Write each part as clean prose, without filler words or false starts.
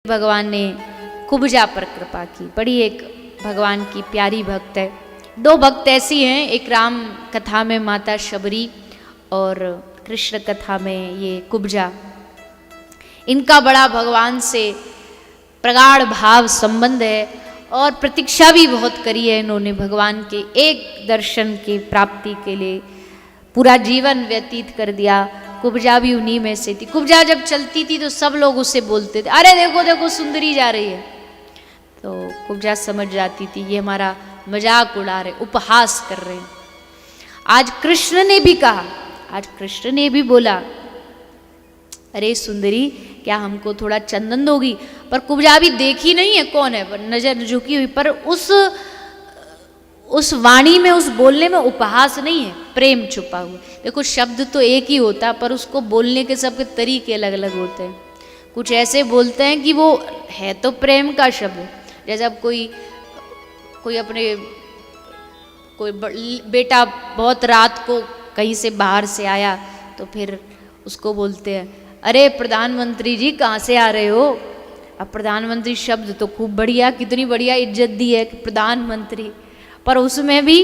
भगवान ने कुब्जा पर कृपा की। बड़ी एक भगवान की प्यारी भक्त है। दो भक्त ऐसी हैं, एक राम कथा में माता शबरी और कृष्ण कथा में ये कुब्जा। इनका बड़ा भगवान से प्रगाढ़ भाव संबंध है और प्रतीक्षा भी बहुत करी है इन्होंने भगवान के एक दर्शन के प्राप्ति के लिए। पूरा जीवन व्यतीत कर दिया। कुब्जा भी उन्हीं में से थी। कुब्जा जब चलती थी तो सब लोग उससे बोलते थे, अरे देखो देखो सुंदरी जा रही है। तो कुब्जा समझ जाती थी ये हमारा मजाक उड़ा रहे, उपहास कर रहे हैं। आज कृष्ण ने भी कहा, आज कृष्ण ने भी बोला, अरे सुंदरी क्या हमको थोड़ा चंदन दोगी। पर कुब्जा भी देखी नहीं है कौन है, पर नजर झुकी हुई। पर उस वाणी में, उस बोलने में उपहास नहीं है, प्रेम छुपा हुआ। देखो शब्द तो एक ही होता पर उसको बोलने के सबके तरीके अलग अलग होते हैं। कुछ ऐसे बोलते हैं कि वो है तो प्रेम का शब्द, जैसे अब कोई अपने कोई बेटा बहुत रात को कहीं से बाहर से आया तो फिर उसको बोलते हैं, अरे प्रधानमंत्री जी कहाँ से आ रहे हो। अब प्रधानमंत्री शब्द तो खूब बढ़िया, कितनी बढ़िया इज्जत दी है कि प्रधानमंत्री, पर उसमें भी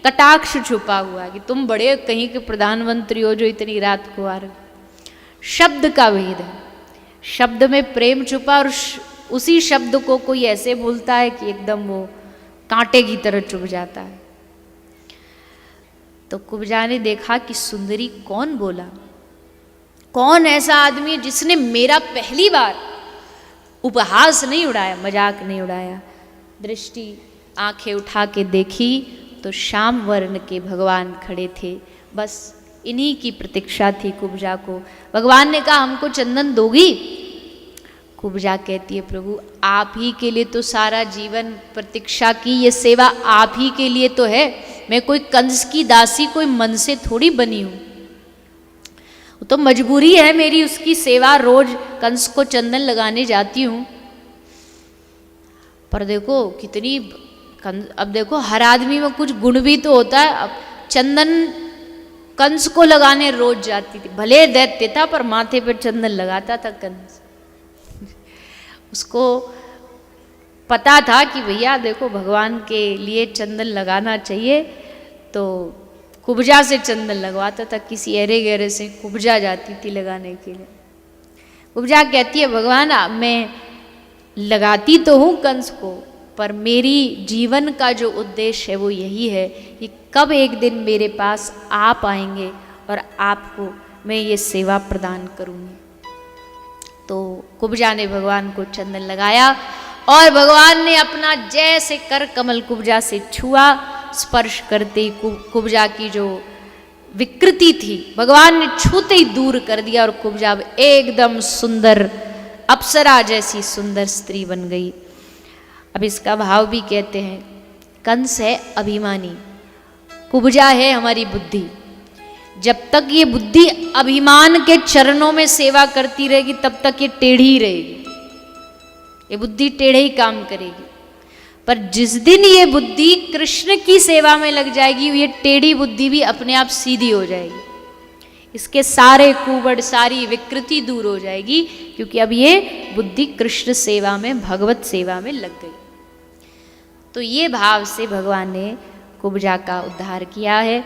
कटाक्ष छुपा हुआ है कि तुम बड़े कहीं के प्रधानमंत्री हो जो इतनी रात को आ रहे। शब्द का भेद है, शब्द में प्रेम छुपा और उसी शब्द को कोई ऐसे बोलता है कि एकदम वो कांटे की तरह चुभ जाता है। तो कुब्जा ने देखा कि सुंदरी कौन बोला, कौन ऐसा आदमी है जिसने मेरा पहली बार उपहास नहीं उड़ाया, मजाक नहीं उड़ाया। दृष्टि आंखें उठा के देखी तो श्याम वर्ण के भगवान खड़े थे। बस इन्हीं की प्रतीक्षा थी कुब्जा को। भगवान ने कहा हमको चंदन दोगी। कुब्जा कहती है प्रभु आप ही के लिए तो सारा जीवन प्रतीक्षा की, ये सेवा आप ही के लिए तो है। मैं कोई कंस की दासी कोई मन से थोड़ी बनी हूं, तो मजबूरी है मेरी उसकी सेवा। रोज कंस को चंदन लगाने जाती हूं। पर देखो कितनी, अब देखो हर आदमी में कुछ गुण भी तो होता है। अब चंदन कंस को लगाने रोज जाती थी, भले दैत्य था पर माथे पर चंदन लगाता था कंस। उसको पता था कि भैया देखो भगवान के लिए चंदन लगाना चाहिए, तो कुब्जा से चंदन लगवाता था। किसी एरे गहरे से कुब्जा जाती थी लगाने के लिए। कुब्जा कहती है भगवान मैं लगाती तो हूँ कंस को, पर मेरी जीवन का जो उद्देश्य है वो यही है कि कब एक दिन मेरे पास आप आएंगे और आपको मैं ये सेवा प्रदान करूँगी। तो कुब्जा ने भगवान को चंदन लगाया और भगवान ने अपना जैसे कर कमल कुब्जा से छुआ। स्पर्श करते ही कुब्जा की जो विकृति थी भगवान ने छूते ही दूर कर दिया और कुब्जा एकदम सुंदर अप्सरा जैसी सुंदर स्त्री बन गई। अब इसका भाव भी कहते हैं, कंस है अभिमानी, कुब्जा है हमारी बुद्धि। जब तक ये बुद्धि अभिमान के चरणों में सेवा करती रहेगी तब तक ये टेढ़ी ही रहेगी, ये बुद्धि टेढ़े ही काम करेगी। पर जिस दिन ये बुद्धि कृष्ण की सेवा में लग जाएगी ये टेढ़ी बुद्धि भी अपने आप सीधी हो जाएगी। इसके सारे कुबड़ सारी विकृति दूर हो जाएगी, क्योंकि अब ये बुद्धि कृष्ण सेवा में भगवत सेवा में लग गई। तो ये भाव से भगवान ने कुब्जा का उद्धार किया है।